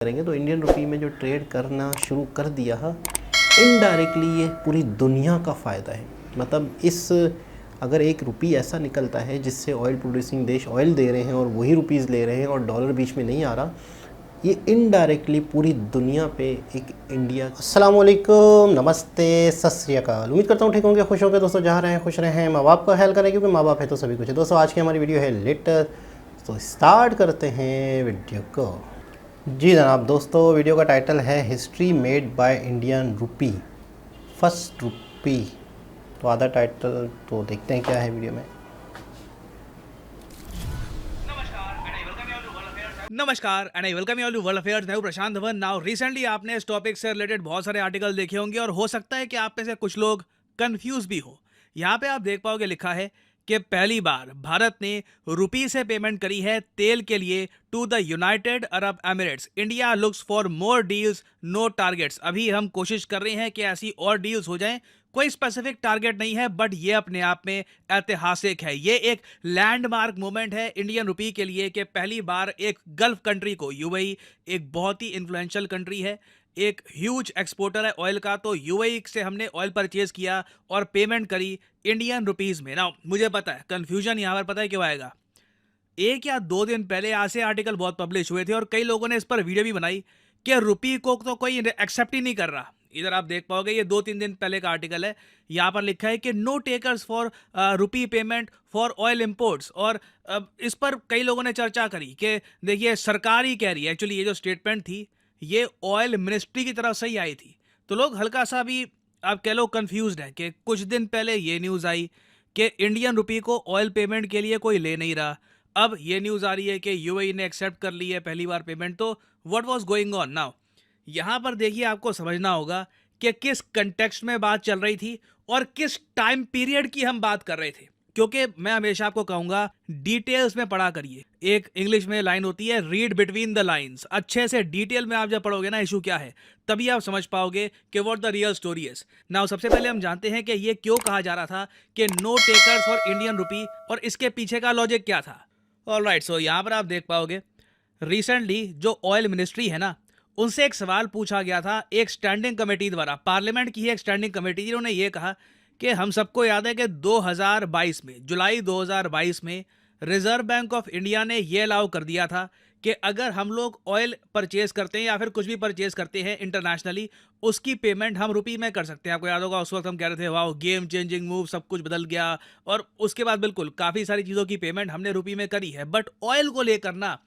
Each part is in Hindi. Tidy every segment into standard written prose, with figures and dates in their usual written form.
करेंगे तो इंडियन रुपी में जो ट्रेड करना शुरू कर दिया है, इनडायरेक्टली ये पूरी दुनिया का फ़ायदा है। मतलब अगर एक रुपी ऐसा निकलता है जिससे ऑयल प्रोड्यूसिंग देश ऑयल दे रहे हैं और वही रुपीज़ ले रहे हैं और डॉलर बीच में नहीं आ रहा, ये इनडायरेक्टली पूरी दुनिया पे एक इंडिया। अस्सलाम वालेकुम, नमस्ते, सत श्री अकाल। उम्मीद करता हूँ ठीक होंगे, खुश होंगे दोस्तों। जहाँ रहें खुश रहें, माँ बाप का ख्याल करें क्योंकि माँ बाप है तो सभी कुछ है। दोस्तों आज की हमारी वीडियो है लेटेस्ट, तो स्टार्ट करते हैं वीडियो को। जी जनाब, दोस्तों वीडियो का टाइटल है history made by Indian rupee, first rupee. तो आधा टाइटल तो देखते हैं क्या है वीडियो में। नमस्कार and I welcome you all to world affairs. मैं हूं प्रशांत धवन। नाउ रिसेंटली आपने इस टॉपिक से रिलेटेड बहुत सारे आर्टिकल देखे होंगे और हो सकता है कि आप में से कुछ लोग कंफ्यूज भी हो। यहाँ पे आप देख पाओगे लिखा है कि पहली बार भारत ने रुपी से पेमेंट करी है तेल के लिए to the United Arab Emirates. India looks for more deals, no targets. अभी हम कोशिश कर रहे हैं कि ऐसी और डील्स हो जाएं। कोई स्पेसिफिक टारगेट नहीं है, बट ये अपने आप में ऐतिहासिक है। ये एक लैंडमार्क मोमेंट है इंडियन रुपी के लिए कि पहली बार एक गल्फ कंट्री को, यूएई एक बहुत ही इन्फ्लुएंशियल कंट्री है, एक ह्यूज एक्सपोर्टर है ऑयल का, तो यूएई से हमने ऑयल परचेज किया और पेमेंट करी इंडियन रुपीस में। ना मुझे पता है कंफ्यूजन यहाँ पर पता है क्यों आएगा। एक या दो दिन पहले ऐसे आर्टिकल बहुत पब्लिश हुए थे और कई लोगों ने इस पर वीडियो भी बनाई कि रुपी को तो कोई एक्सेप्ट ही नहीं कर रहा। इधर आप देख पाओगे, ये 2-3 दिन पहले का आर्टिकल है। यहाँ पर लिखा है कि no takers for rupee payment for oil imports. और इस पर कई लोगों ने चर्चा करी कि देखिए सरकार ही कह रही है। एक्चुअली ये जो स्टेटमेंट थी ये ऑयल मिनिस्ट्री की तरफ से ही आई थी, तो लोग हल्का सा भी आप कह लो कंफ्यूज्ड है कि कुछ दिन पहले ये न्यूज़ आई कि इंडियन रुपी को ऑयल पेमेंट के लिए कोई ले नहीं रहा। अब ये न्यूज़ आ रही है कि यूएई ने एक्सेप्ट कर ली है पहली बार पेमेंट। तो what was going on now? यहाँ पर देखिए आपको समझना होगा कि किस कंटेक्स्ट में बात चल रही थी और किस टाइम पीरियड की हम बात कर रहे थे, क्योंकि मैं हमेशा आपको कहूंगा डिटेल्स में पढ़ा करिए। एक इंग्लिश में लाइन होती है, रीड बिटवीन द लाइंस। अच्छे से डिटेल में आप जब पढ़ोगे ना इशू क्या है, तभी आप समझ पाओगे कि what the real story is. Now सबसे पहले हम जानते हैं कि ये क्यों कहा जा रहा था कि no takers for Indian rupee, और इसके पीछे का लॉजिक क्या था। ऑलराइट, सो यहाँ पर आप देख पाओगे रिसेंटली जो ऑयल मिनिस्ट्री है ना, उनसे एक सवाल पूछा गया था एक स्टैंडिंग कमेटी द्वारा। पार्लियामेंट की ही एक स्टैंडिंग कमेटी, जिन्होंने ये कहा कि हम सबको याद है कि 2022 में, जुलाई 2022 में रिजर्व बैंक ऑफ इंडिया ने ये अलाउ कर दिया था कि अगर हम लोग ऑयल परचेज करते हैं या फिर कुछ भी परचेज करते हैं इंटरनेशनली, उसकी पेमेंट हम रुपी में कर सकते हैं। आपको याद होगा उस वक्त हम कह रहे थे वाओ गेम चेंजिंग मूव, सब कुछ बदल गया। और उसके बाद बिल्कुल काफ़ी सारी चीज़ों की पेमेंट हमने रुपी में करी है। बट ऑयल को लेकर ना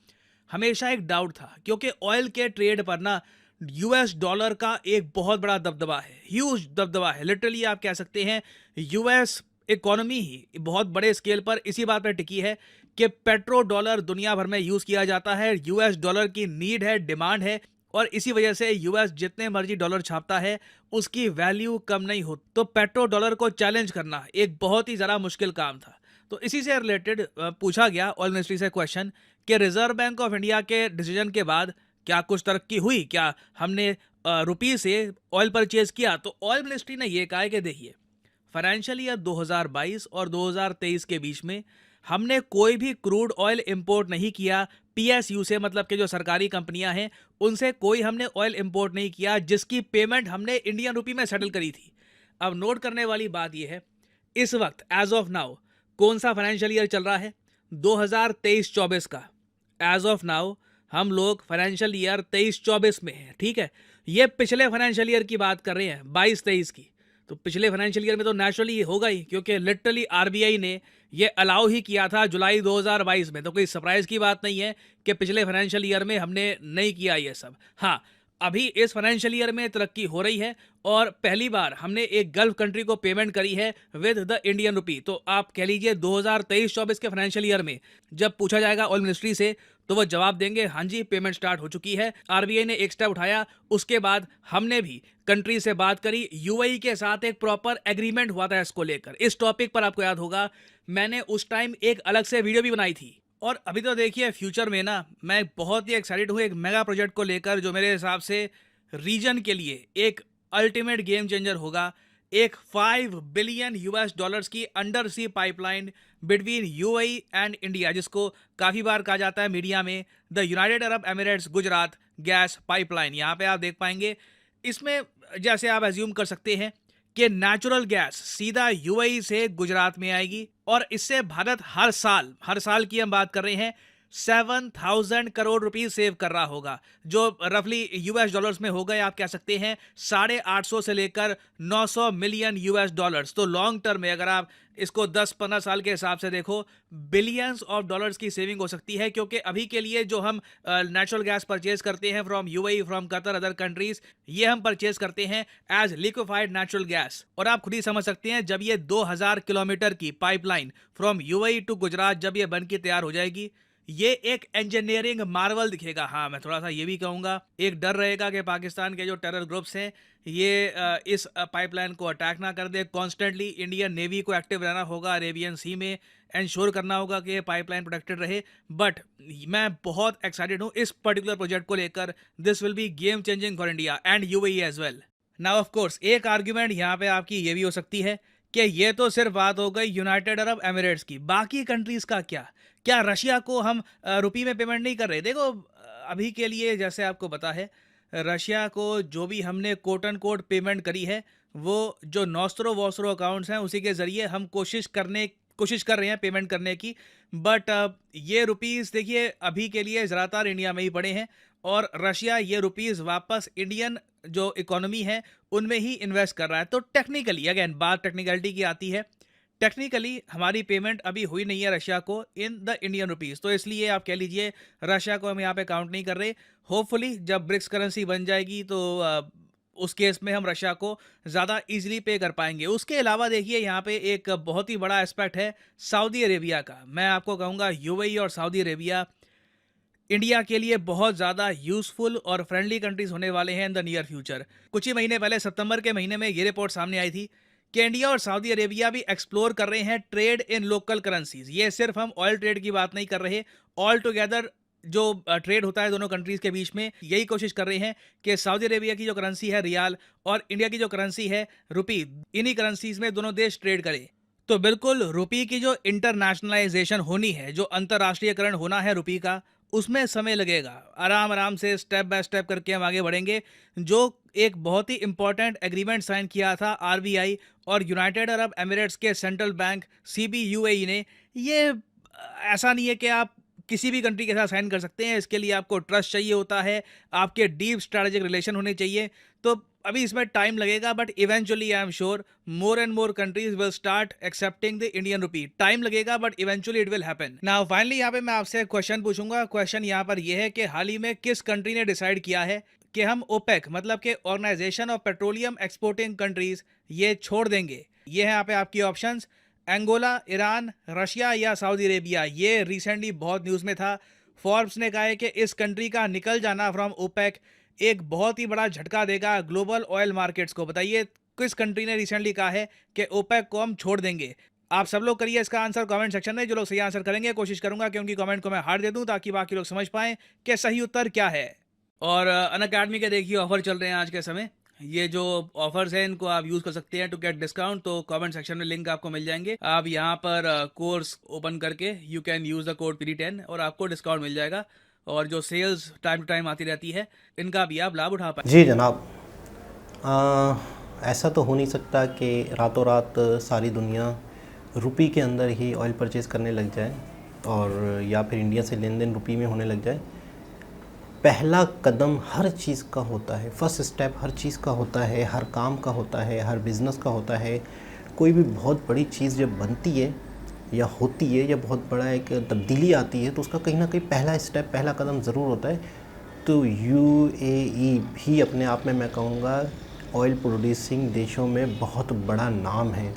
हमेशा एक डाउट था, क्योंकि ऑयल के ट्रेड पर ना यूएस डॉलर का एक बहुत बड़ा दबदबा है, ह्यूज दबदबा है। लिटरली आप कह सकते हैं यूएस इकोनॉमी ही बहुत बड़े स्केल पर इसी बात पर टिकी है कि पेट्रो डॉलर दुनिया भर में यूज किया जाता है। यूएस डॉलर की नीड है, डिमांड है, और इसी वजह से यूएस जितने मर्जी डॉलर छापता है उसकी वैल्यू कम नहीं होती। तो पेट्रो डॉलर को चैलेंज करना एक बहुत ही ज़रा मुश्किल काम था। तो इसी से रिलेटेड पूछा गया ऑयल मिनिस्ट्री से क्वेश्चन कि रिजर्व बैंक ऑफ इंडिया के डिसीजन के बाद क्या कुछ तरक्की हुई, क्या हमने रुपी से ऑयल परचेज किया। तो ऑयल मिनिस्ट्री ने यह कहा है कि देखिए फाइनेंशियल ईयर 2022 और 2023 के बीच में हमने कोई भी क्रूड ऑयल इंपोर्ट नहीं किया पीएसयू से, मतलब कि जो सरकारी कंपनियां हैं उनसे कोई हमने ऑयल इंपोर्ट नहीं किया जिसकी पेमेंट हमने इंडियन रुपी में सेटल करी थी। अब नोट करने वाली बात यह है, इस वक्त एज ऑफ नाउ कौन सा फाइनेंशियल ईयर चल रहा है? 2023-24 का। एज ऑफ नाउ हम लोग फाइनेंशियल ईयर 23-24 में हैं, ठीक है। ये पिछले फाइनेंशियल ईयर की बात कर रहे हैं, 22-23 की। तो पिछले फाइनेंशियल ईयर में तो नेचुरली ये होगा ही, क्योंकि लिटरली आरबीआई ने ये अलाउ ही किया था जुलाई 2022 में। तो कोई सरप्राइज की बात नहीं है कि पिछले फाइनेंशियल ईयर में हमने नहीं किया ये सब। हाँ, अभी इस फाइनेंशियल ईयर में तरक्की हो रही है और पहली बार हमने एक गल्फ कंट्री को पेमेंट करी है विद द इंडियन रुपी। तो आप कह लीजिए 2023-24 के फाइनेंशियल ईयर में जब पूछा जाएगा ऑयल मिनिस्ट्री से तो वो जवाब देंगे हाँ जी पेमेंट स्टार्ट हो चुकी है। आरबीआई ने एक स्टेप उठाया, उसके बाद हमने भी कंट्री से बात करी, यूएई के साथ एक प्रॉपर एग्रीमेंट हुआ था इसको लेकर। इस टॉपिक पर आपको याद होगा मैंने उस टाइम एक अलग से वीडियो भी बनाई थी। और अभी तो देखिए फ्यूचर में ना मैं बहुत ही एक्साइटेड हूँ एक मेगा प्रोजेक्ट को लेकर, जो मेरे हिसाब से रीजन के लिए एक अल्टीमेट गेम चेंजर होगा। एक $5 बिलियन की under C pipeline between UAE and India, जिसको काफ़ी बार कहा जाता है मीडिया में the United Arab Emirates Gujarat gas pipeline. यहाँ पे आप देख पाएंगे इसमें, जैसे आप एज्यूम कर सकते हैं कि नेचुरल गैस सीधा यूएई से गुजरात में आएगी और इससे भारत हर साल की हम बात कर रहे हैं 7,000 करोड़ रुपीस सेव कर रहा होगा, जो रफली यूएस डॉलर्स में हो गए आप कह सकते हैं 850 से लेकर 900 मिलियन यूएस डॉलर्स। तो लॉन्ग टर्म में अगर आप इसको 10-15 साल के हिसाब से देखो, बिलियंस ऑफ डॉलर्स की सेविंग हो सकती है, क्योंकि अभी के लिए जो हम नेचुरल गैस परचेज करते हैं from UAE, from Qatar, other countries, ये हम परचेज करते हैं एज लिक्विफाइड नेचुरल गैस। और आप खुद ही समझ सकते हैं जब ये 2000 किलोमीटर की pipeline from UAE to Gujarat जब ये बन के तैयार हो जाएगी, ये एक इंजीनियरिंग मार्वल दिखेगा। हाँ, मैं थोड़ा सा ये भी कहूँगा, एक डर रहेगा कि पाकिस्तान के जो टेरर ग्रुप्स हैं ये इस पाइपलाइन को अटैक ना कर दे। कॉन्स्टेंटली इंडियन नेवी को एक्टिव रहना होगा अरेबियन सी में, इंश्योर करना होगा कि ये पाइपलाइन प्रोटेक्टेड रहे। बट मैं बहुत एक्साइटेड हूँ इस पर्टिकुलर प्रोजेक्ट को लेकर। This will be game changing for India and UAE as well. Now of course एक आर्ग्यूमेंट यहाँ पे आपकी ये भी हो सकती है कि ये तो सिर्फ बात हो गई यूनाइटेड अरब एमिरेट्स की, बाकी कंट्रीज़ का क्या रशिया को हम रुपये में पेमेंट नहीं कर रहे? देखो, अभी के लिए जैसे आपको पता है, रशिया को जो भी हमने कोट एंड कोट पेमेंट करी है वो जो नॉस्ट्रो वॉस्ट्रो अकाउंट्स हैं उसी के ज़रिए हम कोशिश कर रहे हैं पेमेंट करने की। बट ये रुपीज़ देखिए अभी के लिए ज़्यादातर इंडिया में ही पड़े हैं और रशिया ये रुपीज़ वापस इंडियन जो इकोनॉमी है उनमें ही इन्वेस्ट कर रहा है। तो टेक्निकली, अगेन बात टेक्निकलिटी की आती है, टेक्निकली हमारी पेमेंट अभी हुई नहीं है रशिया को इन द इंडियन रुपीज़, तो इसलिए आप कह लीजिए रशिया को हम यहाँ पे काउंट नहीं कर रहे। होपफुली जब ब्रिक्स करेंसी बन जाएगी तो उस केस में हम रशिया को ज़्यादा इजीली पे कर पाएंगे। उसके अलावा देखिए यहाँ पे एक बहुत ही बड़ा एस्पेक्ट है सऊदी अरेबिया का। मैं आपको कहूँगा यूएई और सऊदी अरेबिया इंडिया के लिए बहुत ज़्यादा यूज़फुल और फ्रेंडली कंट्रीज होने वाले हैं इन द नियर फ्यूचर। कुछ ही महीने पहले सितंबर के महीने में ये रिपोर्ट सामने आई थी कि इंडिया और सऊदी अरेबिया भी एक्सप्लोर कर रहे हैं ट्रेड इन लोकल करेंसीज। ये सिर्फ हम ऑयल ट्रेड की बात नहीं कर रहे, ऑल टुगेदर जो ट्रेड होता है दोनों कंट्रीज़ के बीच में, यही कोशिश कर रहे हैं कि सऊदी अरेबिया की जो करेंसी है रियाल और इंडिया की जो करेंसी है रुपी, इन्हीं करेंसीज में दोनों देश ट्रेड करें। तो बिल्कुल रुपी की जो इंटरनेशनलाइजेशन होनी है, जो अंतर्राष्ट्रीयकरण होना है रुपी का, उसमें समय लगेगा। आराम से स्टेप बाय स्टेप करके हम आगे बढ़ेंगे। जो एक बहुत ही इंपॉर्टेंट एग्रीमेंट साइन किया था आरबीआई और यूनाइटेड अरब एमिरेट्स के सेंट्रल बैंक सीबीयूएई ने, ये ऐसा नहीं है कि आप किसी भी कंट्री के साथ साइन कर सकते हैं। इसके लिए आपको ट्रस्ट चाहिए होता है, आपके डीप स्ट्रैटेजिक रिलेशन होने चाहिए। तो अभी इसमें टाइम लगेगा, but eventually I am sure more and more countries will start accepting the Indian rupee. Time लगेगा but eventually it will happen. Now finally यहाँ पे मैं आपसे एक क्वेश्चन पूछूंगा। क्वेश्चन यहाँ पर यह है कि हाल ही में किस कंट्री ने डिसाइड किया है कि हम ओपेक, मतलब कि organisation of petroleum exporting countries, ये छोड़ देंगे। ये है यहाँ पे आपकी ऑप्शंस, अंगोला, ईरान, रशिया या सऊदी अरेबिया। ये रिसेंटली बहुत न्यूज़ में था। फोर्ब्स ने कहा है कि इस कंट्री का निकल जाना फ्रॉम ओपेक एक बहुत ही बड़ा झटका देगा ग्लोबल ऑयल मार्केट्स को। बताइए किस कंट्री ने रिसेंटली कहा है कि ओपेक को हम छोड़ देंगे? आप सब लोग करिए इसका आंसर कमेंट सेक्शन में। जो लोग सही आंसर करेंगे, कोशिश करूंगा कि उनकी कमेंट को मैं हार दे दूं ताकि बाकी लोग समझ पाएं कि सही उत्तर क्या है। और अनअकैडमी के देखिए ऑफर चल रहे हैं आज के समय। ये जो ऑफर्स हैं इनको आप यूज़ कर सकते हैं टू गेट डिस्काउंट। तो कमेंट सेक्शन में लिंक आपको मिल जाएंगे। आप यहाँ पर कोर्स ओपन करके you can use the code PD10 और आपको डिस्काउंट मिल जाएगा। और जो सेल्स टाइम टू टाइम आती रहती है, इनका भी आप लाभ उठा पाए। जी जनाब, ऐसा तो हो नहीं सकता कि रातों रात सारी दुनिया रुपी के अंदर ही ऑयल परचेज़ करने लग जाए और या फिर इंडिया से लेन देन रुपी में होने लग जाए। पहला कदम हर चीज़ का होता है, फर्स्ट स्टेप हर चीज़ का होता है, हर काम का होता है, हर बिज़नेस का होता है। कोई भी बहुत बड़ी चीज़ जब बनती है या होती है या बहुत बड़ा एक तब्दीली आती है तो उसका कहीं ना कहीं पहला स्टेप, पहला कदम ज़रूर होता है। तो यूएई भी अपने आप में मैं कहूँगा ऑयल प्रोड्यूसिंग देशों में बहुत बड़ा नाम है।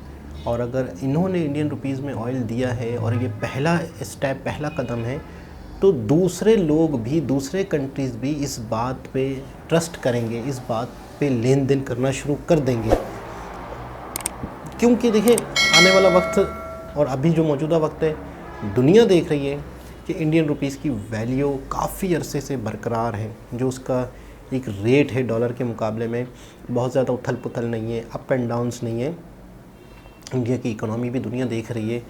और अगर इन्होंने इंडियन रुपीज़ में ऑयल दिया है और ये पहला स्टेप, पहला कदम है, तो दूसरे लोग भी, दूसरे कंट्रीज़ भी इस बात पे ट्रस्ट करेंगे, इस बात पे लेन देन करना शुरू कर देंगे। क्योंकि देखिए आने वाला वक्त और अभी जो मौजूदा वक्त है, दुनिया देख रही है कि इंडियन रुपीज़ की वैल्यू काफ़ी अरसे से बरकरार है। जो उसका एक रेट है डॉलर के मुकाबले में, बहुत ज़्यादा उथल पुथल नहीं है, अप एंड डाउन्स नहीं है। इंडिया की इकोनॉमी भी दुनिया देख रही है,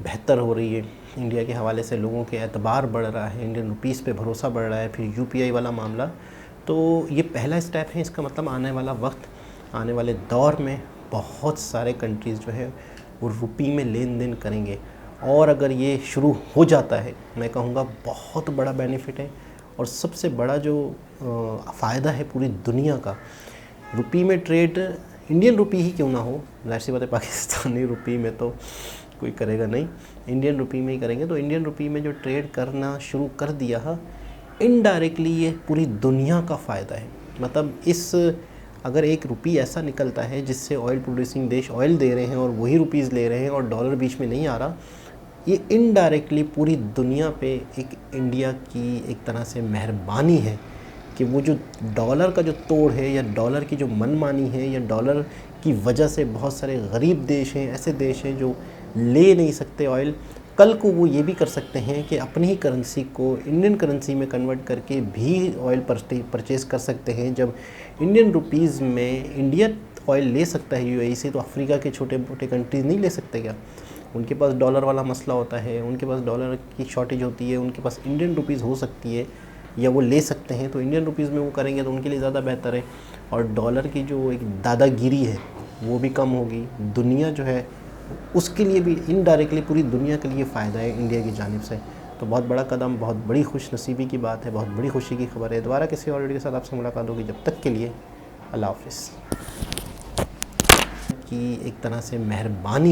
बेहतर हो रही है। इंडिया के हवाले से लोगों के एतबार बढ़ रहा है, इंडियन रुपीस पे भरोसा बढ़ रहा है। फिर यूपीआई वाला मामला, तो ये पहला स्टेप है। इसका मतलब आने वाला वक्त, आने वाले दौर में बहुत सारे कंट्रीज़ जो है वो रुपी में लेन देन करेंगे। और अगर ये शुरू हो जाता है, मैं कहूँगा बहुत बड़ा बेनिफिट है। और सबसे बड़ा जो फ़ायदा है पूरी दुनिया का, रुपी में ट्रेड, इंडियन रुपी ही क्यों ना हो, ज़ाहिर सी बात है पाकिस्तानी रुपी में तो कोई करेगा नहीं, इंडियन रुपी में ही करेंगे। तो इंडियन रुपी में जो ट्रेड करना शुरू कर दिया है, इनडायरेक्टली ये पूरी दुनिया का फ़ायदा है। मतलब अगर एक रुपी ऐसा निकलता है जिससे ऑयल प्रोड्यूसिंग देश ऑयल दे रहे हैं और वही रुपीज़ ले रहे हैं और डॉलर बीच में नहीं आ रहा, ये इनडायरेक्टली पूरी दुनिया पे एक इंडिया की एक तरह से मेहरबानी है कि वो जो डॉलर का जो तोड़ है, या डॉलर की जो मनमानी है, या डॉलर की वजह से बहुत सारे गरीब देश हैं, ऐसे देश हैं जो ले नहीं सकते ऑयल, कल को वो ये भी कर सकते हैं कि अपनी ही करेंसी को इंडियन करेंसी में कन्वर्ट करके भी ऑयल परचेज़ कर सकते हैं। जब इंडियन रुपीज़ में इंडिया ऑयल ले सकता है यूएई से, तो अफ्रीका के छोटे मोटे कंट्रीज़ नहीं ले सकते क्या? उनके पास डॉलर वाला मसला होता है, उनके पास डॉलर की शॉर्टेज होती है, उनके पास इंडियन रुपीज़ हो सकती है या वो ले सकते हैं, तो इंडियन रुपीज़ में वो करेंगे तो उनके लिए ज़्यादा बेहतर है। और डॉलर की जो एक दादागिरी है वो भी कम होगी। दुनिया जो है उसके लिए भी इनडायरेक्टली पूरी दुनिया के लिए फ़ायदा है इंडिया की जानिब से। तो बहुत बड़ा कदम, बहुत बड़ी खुशनसीबी की बात है, बहुत बड़ी खुशी की खबर है। दोबारा किसी और वीडियो के साथ आपसे मुलाकात होगी, जब तक के लिए अल्लाह हाफ़िज़। की एक तरह से मेहरबानी